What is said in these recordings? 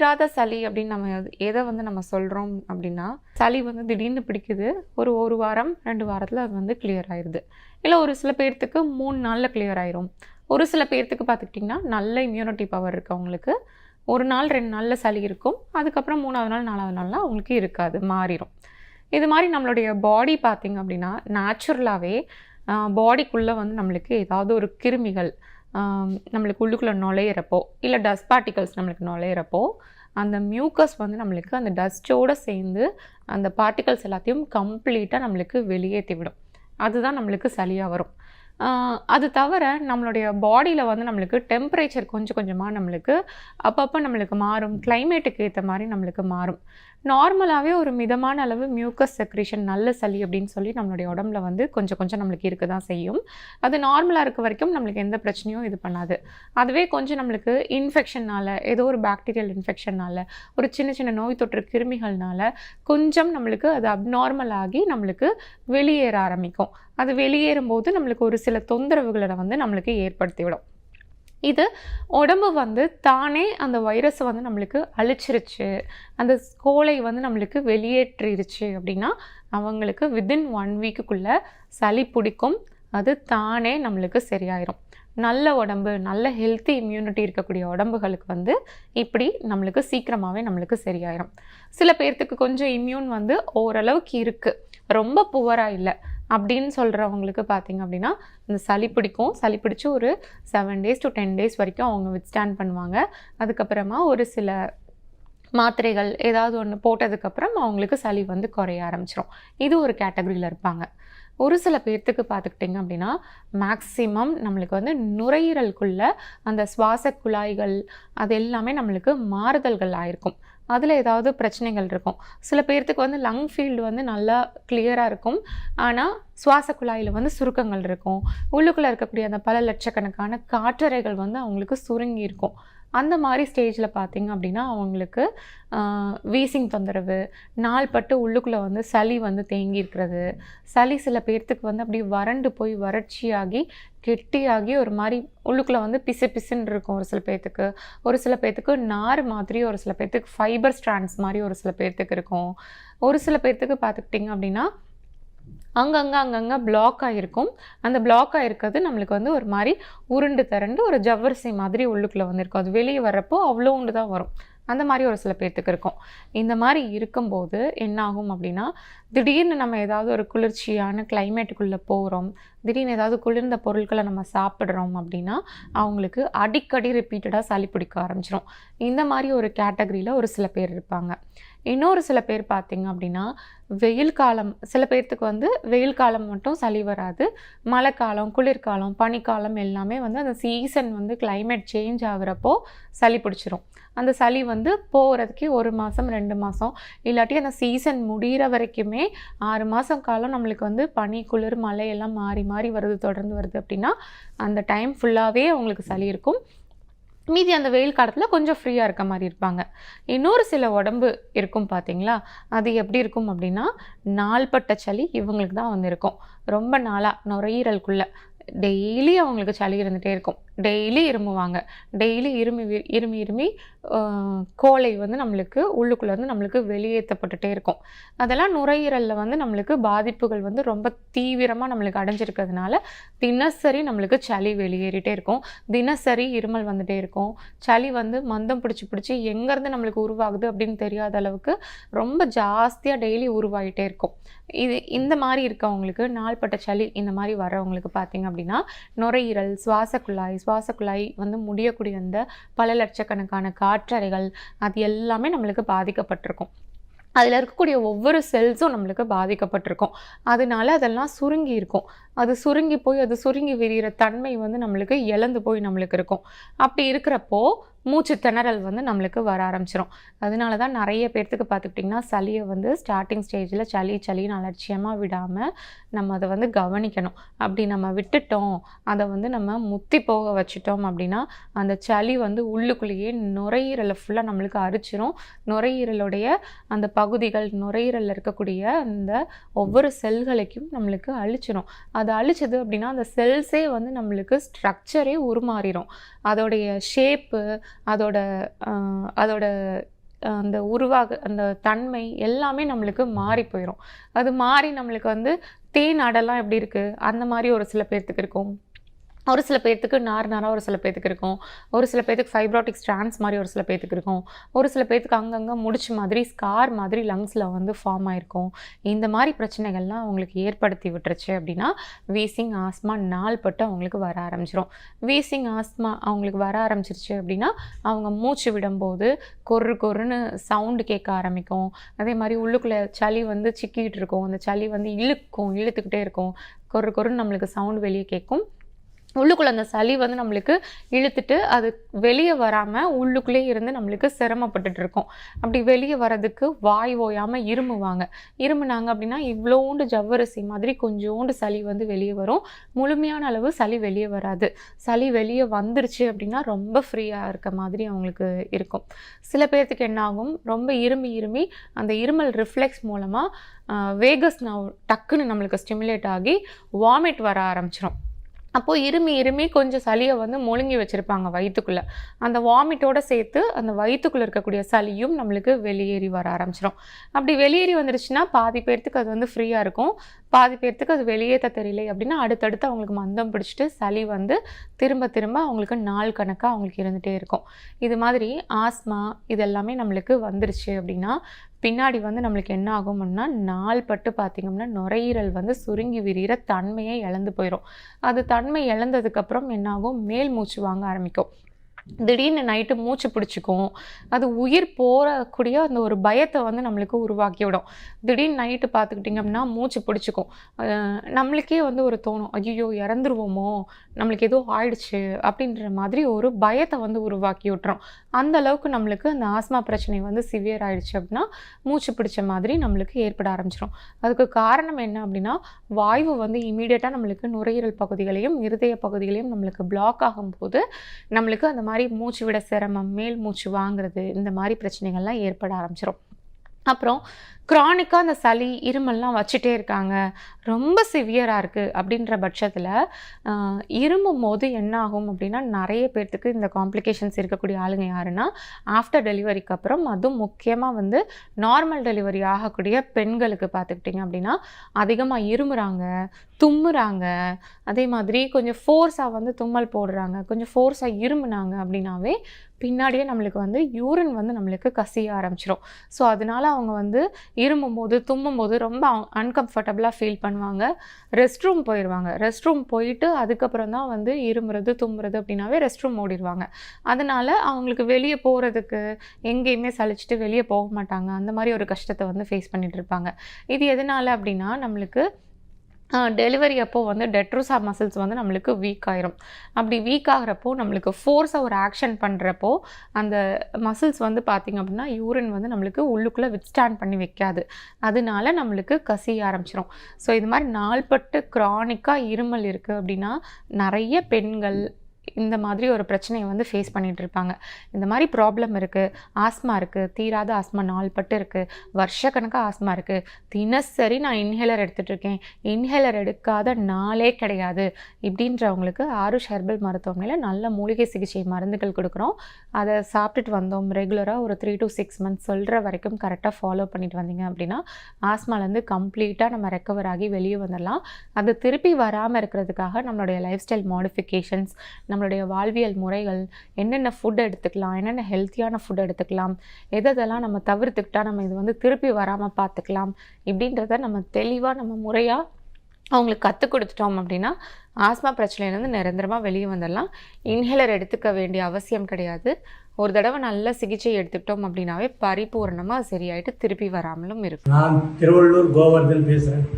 தீராத சளி அப்படின்னு நம்ம எதை வந்து நம்ம சொல்கிறோம் அப்படின்னா, சளி வந்து திடீர்னு பிடிக்குது, ஒரு வாரம் 2 வாரத்தில் அது வந்து கிளியர் ஆயிடுது. இல்லை ஒரு சில பேர்த்துக்கு 3 நாளில் கிளியர் ஆயிரும். ஒரு சில பேர்த்துக்கு பார்த்துக்கிட்டிங்கன்னா நல்ல இம்யூனிட்டி பவர் இருக்கவங்களுக்கு 1 நாள் 2 நாளில் சளி இருக்கும். அதுக்கப்புறம் 3ஆவது நாள் 4ஆவது நாள்லாம் அவங்களுக்கு இருக்காது, மாறிடும். இது மாதிரி நம்மளுடைய பாடி பார்த்திங்க அப்படின்னா நேச்சுரலாகவே பாடிக்குள்ளே வந்து நம்மளுக்கு ஏதாவது ஒரு கிருமிகள் நம்மளுக்கு உள்ளுக்குள்ளே நுழையிறப்போ, இல்லை டஸ்ட் பார்ட்டிகல்ஸ் நம்மளுக்கு நுழையிறப்போ, அந்த மியூக்கஸ் வந்து நம்மளுக்கு அந்த டஸ்ட்டோடு சேர்ந்து அந்த பார்ட்டிகல்ஸ் எல்லாத்தையும் கம்ப்ளீட்டாக நம்மளுக்கு வெளியேற்றி விடும். அதுதான் நம்மளுக்கு சளியாக வரும். அது தவிர நம்மளுடைய பாடியில் வந்து நம்மளுக்கு டெம்பரேச்சர் கொஞ்சம் கொஞ்சமாக நம்மளுக்கு அப்பப்போ நம்மளுக்கு மாறும். கிளைமேட்டுக்கு ஏற்ற மாதிரி நம்மளுக்கு மாறும். நார்மலாகவே ஒரு மிதமான அளவு மியூக்கஸ் செக்ரேஷன் நல்ல சளி அப்படின்னு சொல்லி நம்மளுடைய உடம்புல வந்து கொஞ்சம் கொஞ்சம் நம்மளுக்கு இருக்க தான் செய்யும். அது நார்மலாக இருக்க வரைக்கும் நம்மளுக்கு எந்த பிரச்சனையும் இது பண்ணாது. அதுவே கொஞ்சம் நம்மளுக்கு இன்ஃபெக்ஷனால், ஏதோ ஒரு பாக்டீரியல் இன்ஃபெக்ஷனால், ஒரு சின்ன சின்ன நோய் தொற்று கிருமிகள்னால கொஞ்சம் நம்மளுக்கு அது அப்நார்மல் ஆகி நம்மளுக்கு வெளியேற ஆரம்பிக்கும். அது வெளியேறும்போது நம்மளுக்கு ஒரு சில தொந்தரவுகளை வந்து நம்மளுக்கு ஏற்படுத்திவிடும். இது உடம்பு வந்து தானே அந்த வைரஸை வந்து நம்மளுக்கு அழிச்சிருச்சு, அந்த கோலை வந்து நம்மளுக்கு வெளியேற்றிருச்சு அப்படின்னா அவங்களுக்கு வித்தின் 1 வீக்குக்குள்ளே சளி பிடிக்கும். அது தானே நம்மளுக்கு சரியாயிரும். நல்ல உடம்பு, நல்ல ஹெல்த்தி இம்யூனிட்டி இருக்கக்கூடிய உடம்புகளுக்கு வந்து இப்படி நம்மளுக்கு சீக்கிரமாகவே நம்மளுக்கு சரியாயிரும். சில பேர்த்துக்கு கொஞ்சம் இம்யூன் வந்து ஓரளவுக்கு இருக்குது, ரொம்ப புவராக இல்லை அப்படின்னு சொல்கிறவங்களுக்கு பார்த்திங்க அப்படின்னா இந்த சளி பிடிக்கும். சளி பிடிச்சி ஒரு 7 days to 10 days வரைக்கும் அவங்க வித்ஸ்டாண்ட் பண்ணுவாங்க. அதுக்கப்புறமா ஒரு சில மாத்திரைகள் ஏதாவது ஒன்று போட்டதுக்கப்புறம் அவங்களுக்கு சளி வந்து குறைய ஆரம்பிச்சிடும். இது ஒரு கேட்டகரியில் இருப்பாங்க. ஒரு சில பேர்த்துக்கு பார்த்துக்கிட்டிங்க அப்படின்னா மேக்ஸிமம் நம்மளுக்கு வந்து நுரையீரலுக்குள்ள அந்த சுவாச குழாய்கள் அது எல்லாமே நம்மளுக்கு மாறுதல்கள் ஆயிருக்கும். அதில் ஏதாவது பிரச்சனைகள் இருக்கும். சில பேர்த்துக்கு வந்து லங் ஃபீல்டு வந்து நல்லா கிளியராக இருக்கும், ஆனால் சுவாச குழாயில் வந்து சுருக்கங்கள் இருக்கும். உள்ளுக்குள்ளே இருக்கக்கூடிய அந்த பல லட்சக்கணக்கான காற்றறைகள் வந்து அவங்களுக்கு சுருங்கி இருக்கும். அந்த மாதிரி ஸ்டேஜில் பார்த்திங்க அப்படின்னா அவங்களுக்கு வீசிங் தொந்தரவு, நாள்பட்டு உள்ளுக்குள்ளே வந்து சளி வந்து தேங்கி இருக்கிறது, சளி சில பேர்த்துக்கு வந்து அப்படி வறண்டு போய் வறட்சியாகி கெட்டியாகி ஒரு மாதிரி உள்ளுக்குள்ளே வந்து பிசு பிசுன்னு இருக்கும் ஒரு சில பேர்த்துக்கு. ஒரு சில பேர்த்துக்கு நார் மாதிரி, ஒரு சில பேர்த்துக்கு ஃபைபர் ஸ்ட்ராண்ட்ஸ் மாதிரி ஒரு சில பேர்த்துக்கு இருக்கும். ஒரு சில பேர்த்துக்கு பார்த்துக்கிட்டிங்க அப்படின்னா அங்கங்கே பிளாக் ஆகிருக்கும். அந்த பிளாக் ஆகிருக்கிறது நம்மளுக்கு வந்து ஒரு மாதிரி உருண்டு திரண்டு ஒரு ஜவ்வரிசை மாதிரி உள்ளுக்குள்ளே வந்துருக்கும். அது வெளியே வர்றப்போ அவ்வளோண்டு தான் வரும். அந்த மாதிரி ஒரு சில பேர்த்துக்கு இருக்கும். இந்த மாதிரி இருக்கும்போது என்ன ஆகும் அப்படின்னா, திடீர்னு நம்ம ஏதாவது ஒரு குளிர்ச்சியான கிளைமேட்டுக்குள்ளே போகிறோம், திடீர்னு ஏதாவது குளிர்ந்த பொருட்களை நம்ம சாப்பிட்றோம் அப்படின்னா அவங்களுக்கு அடிக்கடி ரிப்பீட்டடாக சளி பிடிக்க ஆரம்பிச்சிடும். இந்த மாதிரி ஒரு கேட்டகரியில் ஒரு சில பேர் இருப்பாங்க. இன்னொரு சில பேர் பார்த்திங்க அப்படின்னா வெயில் காலம், சில பேர்த்துக்கு வந்து வெயில் காலம் மட்டும் சளி வராது, மழை காலம், குளிர்காலம், பனிக்காலம் எல்லாமே வந்து அந்த சீசன் வந்து கிளைமேட் சேஞ்ச் ஆகுறப்போ சளி பிடிச்சிரும். அந்த சளி வந்து போகிறதுக்கே 1 மாதம் 2 மாதம் இல்லாட்டி அந்த சீசன் முடிகிற வரைக்குமே 6 மாதம் காலம் நம்மளுக்கு வந்து பனி, குளிர், மழை எல்லாம் மாறி மாறி வருது, தொடர்ந்து வருது அப்படின்னா அந்த டைம் ஃபுல்லாகவே அவங்களுக்கு சளி இருக்கும். மீதி அந்த வெயில் காலத்தில் கொஞ்சம் ஃப்ரீயாக இருக்க மாதிரி இருப்பாங்க. இன்னொரு சில உடம்பு இருக்கும் பார்த்திங்களா, அது எப்படி இருக்கும் அப்படின்னா நாள்பட்ட சளி இவங்களுக்கு தான் வந்து இருக்கும். ரொம்ப நாளாக நுரையீரலுக்குள்ளே டெய்லி அவங்களுக்கு சளி இருந்துகிட்டே இருக்கும். டெய்லி இருமுவாங்க. டெய்லி இருமி கோலை வந்து நம்மளுக்கு உள்ளுக்குள்ளே வந்து நம்மளுக்கு வெளியேற்றப்பட்டுட்டே இருக்கும். அதெல்லாம் நுரையீரலில் வந்து நம்மளுக்கு பாதிப்புகள் வந்து ரொம்ப தீவிரமாக நம்மளுக்கு அடைஞ்சிருக்கிறதுனால தினசரி நம்மளுக்கு சளி வெளியேறிட்டே இருக்கும். தினசரி இருமல் வந்துகிட்டே இருக்கும். சளி வந்து மந்தம் பிடிச்சி எங்கேருந்து நம்மளுக்கு உருவாகுது அப்படின்னு தெரியாத அளவுக்கு ரொம்ப ஜாஸ்தியாக டெய்லி உருவாகிட்டே இருக்கும். இந்த மாதிரி இருக்கவங்களுக்கு நாள்பட்ட சளி இந்த மாதிரி வரவங்களுக்கு பார்த்திங்க அப்படின்னா நுரையீரல், சுவாச குழாய் வந்து முடியக்கூடிய அந்த பல லட்சக்கணக்கான காற்றறைகள் அது எல்லாமே நம்மளுக்கு பாதிக்கப்பட்டிருக்கும். அதில் இருக்கக்கூடிய ஒவ்வொரு செல்ஸும் நம்மளுக்கு பாதிக்கப்பட்டிருக்கும். அதனால அதெல்லாம் சுருங்கி இருக்கும். அது சுருங்கி விரிகிற தன்மை வந்து நம்மளுக்கு இழந்து போய் நம்மளுக்கு இருக்கும். அப்படி இருக்கிறப்போ மூச்சு திணறல் வந்து நம்மளுக்கு வர ஆரம்பிச்சிடும். அதனால தான் நிறைய பேர்த்துக்கு பார்த்துக்கிட்டிங்கன்னா சளியை வந்து ஸ்டார்டிங் ஸ்டேஜில் சளின்னு அலட்சியமாக விடாமல் நம்ம அதை வந்து கவனிக்கணும். அப்படி நம்ம விட்டுட்டோம், அதை வந்து நம்ம முத்தி போக வச்சிட்டோம் அப்படின்னா அந்த சளி வந்து உள்ளுக்குள்ளேயே நுரையீரலை ஃபுல்லாக நம்மளுக்கு அரிச்சிரும். நுரையீரலுடைய அந்த பகுதிகள், நுரையீரலில் இருக்கக்கூடிய அந்த ஒவ்வொரு செல்களையும் நம்மளுக்கு அழிச்சிடும். அது அழிச்சது அப்படின்னா அந்த செல்ஸே வந்து நம்மளுக்கு ஸ்ட்ரக்சரே உருமாறிடும். அதோடைய ஷேப்பு, அதோட அந்த அந்த தன்மை எல்லாமே நம்மளுக்கு மாறி போயிடும். அது மாறி நம்மளுக்கு வந்து தேன் அடைலாம் எப்படி இருக்குது அந்த மாதிரி ஒரு சில பேர்த்துக்கு இருக்கும். ஒரு சில பேர்த்துக்கு நாராக ஒரு சில பேர்த்துக்கு இருக்கும். ஒரு சில பேர்த்துக்கு ஃபைப்ராட்டிக் ஸ்ட்ராண்ட்ஸ் மாதிரி ஒரு சில பேர்த்துக்கு இருக்கும். ஒரு சில பேர்த்துக்கு அங்கங்கே முடிச்சு மாதிரி ஸ்கார் மாதிரி லங்ஸில் வந்து ஃபார்ம் ஆகிருக்கும். இந்த மாதிரி பிரச்சனைகள்லாம் அவங்களுக்கு ஏற்படுத்தி விட்டுருச்சு அப்படின்னா வீசிங் ஆஸ்மா நாள்பட்டு அவங்களுக்கு வர ஆரம்பிச்சிடும். வீசிங் ஆஸ்மா அவங்களுக்கு வர ஆரம்பிச்சிருச்சு அப்படின்னா அவங்க மூச்சு விடும்போது கொருன்னு சவுண்டு கேட்க ஆரம்பிக்கும். அதே மாதிரி உள்ளுக்குள்ளே சளி வந்து சிக்கிட்டு இருக்கும். அந்த சளி வந்து இழுத்துக்கிட்டே இருக்கும். கொருன்னு நம்மளுக்கு சவுண்டு வெளியே கேட்கும். உள்ளுக்குள்ளே அந்த சளி வந்து நம்மளுக்கு இழுத்துட்டு அது வெளியே வராமல் உள்ளுக்குள்ளே இருந்து நம்மளுக்கு சிரமப்பட்டுட்டு இருக்கோம். அப்படி வெளியே வர்றதுக்கு வாய் ஓயாமல் இருமுனாங்க அப்படின்னா இவ்வளோண்டு ஜவ்வரிசி மாதிரி கொஞ்சோண்டு சளி வந்து வெளியே வரும். முழுமையான அளவு சளி வெளியே வராது. சளி வெளியே வந்துருச்சு அப்படின்னா ரொம்ப ஃப்ரீயாக இருக்க மாதிரி அவங்களுக்கு இருக்கும். சில பேர்த்துக்கு என்ன ஆகும், ரொம்ப இருமி அந்த இருமல் ரிஃப்ளெக்ஸ் மூலமாக வேகஸ் நர்வ் டக்குன்னு நம்மளுக்கு ஸ்டிமுலேட் ஆகி வாமிட் வர ஆரம்பிச்சிடும். அப்போது இருமி கொஞ்சம் சளியை வந்து முழுங்கி வச்சுருப்பாங்க வயிற்றுக்குள்ளே. அந்த வாமிட்டோடு சேர்த்து அந்த வயிற்றுக்குள்ளே இருக்கக்கூடிய சளியும் நம்மளுக்கு வெளியேறி வர ஆரம்பிச்சிடும். அப்படி வெளியேறி வந்துருச்சுன்னா பாதி பேர்த்துக்கு அது வந்து ஃப்ரீயாக இருக்கும். பாதி பேர்த்துக்கு அது வெளியேற்ற தெரியல அப்படின்னா அடுத்தடுத்து அவங்களுக்கு மந்தம் பிடிச்சிட்டு சளி வந்து திரும்ப அவங்களுக்கு நாள் கணக்காக அவங்களுக்கு இருந்துகிட்டே இருக்கும். இது மாதிரி ஆஸ்மா இதெல்லாமே நம்மளுக்கு வந்துருச்சு அப்படின்னா பின்னாடி வந்து நம்மளுக்கு என்ன ஆகும்னா நாள்பட்டு பார்த்திங்கன்னா நுரையீரல் வந்து சுருங்கி விரிகிற தன்மையை இழந்து போயிடும். அது தன்மை இழந்ததுக்கப்புறம் என்னாகும், மேல் மூச்சு வாங்க ஆரம்பிக்கும். திடீர்னு நைட்டு மூச்சு பிடிச்சிக்கும். அது உயிர் போகக்கூடிய அந்த ஒரு பயத்தை வந்து நம்மளுக்கு உருவாக்கி விடும். திடீர்னு நைட்டு பார்த்துக்கிட்டிங்க அப்படின்னா மூச்சு பிடிச்சிக்கும். நம்மளுக்கே வந்து ஒரு தோணும், ஐயோ இறந்துருவோமோ, நம்மளுக்கு ஏதோ ஆயிடுச்சு அப்படின்ற மாதிரி ஒரு பயத்தை வந்து உருவாக்கி விட்டுரும். அந்த அளவுக்கு நம்மளுக்கு அந்த ஆஸ்மா பிரச்சனை வந்து சிவியர் ஆகிடுச்சு அப்படின்னா மூச்சு பிடிச்ச மாதிரி நம்மளுக்கு ஏற்பட ஆரம்பிச்சிடும். அதுக்கு காரணம் என்ன அப்படின்னா வாய்வு வந்து இமீடியட்டாக நம்மளுக்கு நுரையீரல் பகுதிகளையும் இருதய பகுதிகளையும் நம்மளுக்கு பிளாக் ஆகும்போது நம்மளுக்கு அந்த மாதிரி மூச்சு விட சிரமம், மேல் மூச்சு வாங்குறது, இந்த மாதிரி பிரச்சனைகள்லாம் ஏற்பட ஆரம்பிச்சிடும். அப்புறம் க்ரானிக்காக அந்த சளி இருமல்லாம் வச்சுட்டே இருக்காங்க, ரொம்ப சிவியராக இருக்குது அப்படின்ற பட்சத்தில் இருமும் போது என்ன ஆகும் அப்படின்னா நிறைய பேர்த்துக்கு இந்த காம்ப்ளிகேஷன்ஸ் இருக்கக்கூடிய ஆளுங்க யாருன்னா ஆஃப்டர் டெலிவரிக்கு அப்புறம், அதுவும் முக்கியமாக வந்து நார்மல் டெலிவரி ஆகக்கூடிய பெண்களுக்கு பார்த்துக்கிட்டிங்க அப்படின்னா அதிகமாக இருமுறாங்க, தும்முறாங்க. அதே மாதிரி கொஞ்சம் ஃபோர்ஸாக வந்து தும்மல் போடுறாங்க, கொஞ்சம் ஃபோர்ஸாக இருமுனாங்க அப்படின்னாவே பின்னாடியே நம்மளுக்கு வந்து யூரின் வந்து நம்மளுக்கு கசிய ஆரம்பிச்சிடும். ஸோ அதனால அவங்க வந்து இருமும்போது தும்மும்போது ரொம்ப அன்கம்ஃபர்டபுளாக ஃபீல் பண்ணுவாங்க. ரெஸ்ட் ரூம் போயிடுவாங்க. ரெஸ்ட் ரூம் போயிட்டு அதுக்கப்புறம் தான் வந்து இருமுறது தும்முறது அப்படின்னாவே ரெஸ்ட் ரூம் ஓடிடுவாங்க. அதனால அவங்களுக்கு வெளியே போகிறதுக்கு எங்கேயுமே சலிச்சுட்டு வெளியே போக மாட்டாங்க. அந்த மாதிரி ஒரு கஷ்டத்தை வந்து ஃபேஸ் பண்ணிகிட்டு இருப்பாங்க. இது எதனால் அப்படின்னா நம்மளுக்கு டெலிவரி அப்போது வந்து டெட்ரோசா மசில்ஸ் வந்து நம்மளுக்கு வீக் ஆயிரும். அப்படி வீக் ஆகிறப்போ நம்மளுக்கு ஃபோர்ஸாக ஒரு ஆக்ஷன் பண்ணுறப்போ அந்த மசில்ஸ் வந்து பார்த்திங்க அப்படின்னா யூரின் வந்து நம்மளுக்கு உள்ளுக்குள்ளே வித்ஸ்டாண்ட் பண்ணி வைக்காது. அதனால நம்மளுக்கு கசிய ஆரம்பிச்சிடும். ஸோ இது மாதிரி நாள்பட்டு க்ரானிக்காக இருமல் இருக்குது அப்படின்னா நிறைய பெண்கள் இந்த மாதிரி ஒரு பிரச்சனையை வந்து ஃபேஸ் பண்ணிகிட்டு இருப்பாங்க. இந்த மாதிரி ப்ராப்ளம் இருக்குது, ஆஸ்மா இருக்குது, தீராத ஆஸ்மா நாள்பட்டு இருக்குது, வருஷக்கணக்காக ஆஸ்மா இருக்குது, தினசரி நான் இன்ஹேலர் எடுத்துகிட்ருக்கேன், இன்ஹேலர் எடுக்காத நாளே கிடையாது இப்படின்றவங்களுக்கு ஆருஷ் ஹெர்பல் மருத்துவமனையில் நல்ல மூலிகை சிகிச்சை மருந்துகள் கொடுக்குறோம். அதை சாப்பிட்டுட்டு வந்தோம் ரெகுலராக ஒரு 3 to 6 months சொல்கிற வரைக்கும் கரெக்டாக ஃபாலோ பண்ணிட்டு வந்தீங்க அப்படின்னா ஆஸ்மாலேருந்து கம்ப்ளீட்டாக நம்ம ரெக்கவர் ஆகி வெளியே வந்துடலாம். அது திருப்பி வராமல் இருக்கிறதுக்காக நம்மளுடைய லைஃப் ஸ்டைல் மாடிஃபிகேஷன்ஸ், நம்மளுடைய வாழ்வியல் முறைகள், என்னென்ன ஃபுட் எடுத்துக்கலாம், என்னென்ன ஹெல்த்தியான ஃபுட் எடுத்துக்கலாம், எதெல்லாம் நம்ம தவிர்த்துக்கிட்டால் நம்ம இது வந்து திருப்பி வராமல் பார்த்துக்கலாம் இப்படின்றத நம்ம தெளிவாக நம்ம முறையாக அவங்களுக்கு கற்றுக் கொடுத்துட்டோம் அப்படின்னா ஆஸ்மா பிரச்சனையிலேருந்து நிரந்தரமாக வெளியே வந்துடலாம். இன்ஹேலர் எடுத்துக்க வேண்டிய அவசியம் கிடையாது. ஒரு தடவை நல்ல சிகிச்சை எடுத்துக்கிட்டோம் அப்படின்னாவே பரிபூர்ணமாக சரியாயிட்டு திருப்பி வராமலும் இருக்கும். நான் திருவள்ளூர் கோவர்தன் பேசுகிறேன்.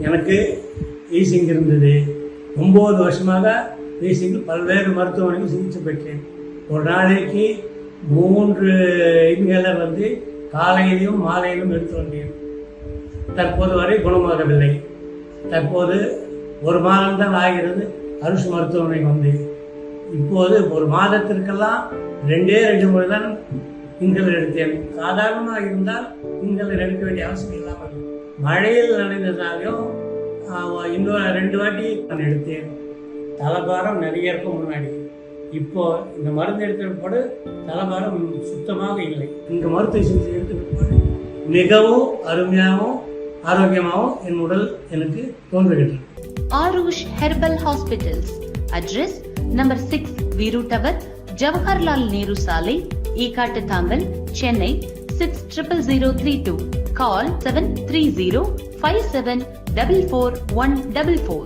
எனக்கு ஈசிங் இருந்தது. 9 வருஷமாக ஈசிங்கில் பல்வேறு மருத்துவமனைகள் சிகிச்சை பெற்றேன். ஒரு நாளைக்கு 3 இன்ஹேலர் வந்து காலையிலும் மாலையிலும் எடுத்து வந்தேன். தற்போது வரை குணமாகவில்லை. தற்போது 1 மாதம்தான் ஆகிறது அருஷ் மருத்துவமனை வந்து. இப்போது 1 மாதத்திற்கெல்லாம் 2 முறை தான் இன்ஹேலர் எடுத்தேன். சாதாரணமாக இருந்தால் இன்ஹேலர் எடுக்க வேண்டிய அவசியம் இல்லாமல் மழையில் நனைந்ததாலும் இன்னொரு 2 வாட்டி நான் எடுத்தேன். தலைபாரம் நிறைய இருக்கும் முன்னாடி. இப்போ இந்த மருந்து எடுத்த பிற்பாடு தலைபாரம் சுத்தமாக இல்லை. இந்த மருத்துவ சிகிச்சை எடுத்த பிற்பாடு மிகவும் அருமையாகவும் ஆரோக்கியமாகவும் என் உடல் எனக்கு தோன்றுகின்றது. Aarush herbal hospitals. Address number 6 Veeru tower, Jawaharlal Nehru சாலை, ஈகாட்டு தாங்கல், சென்னை 600032. Call 730 5744 144.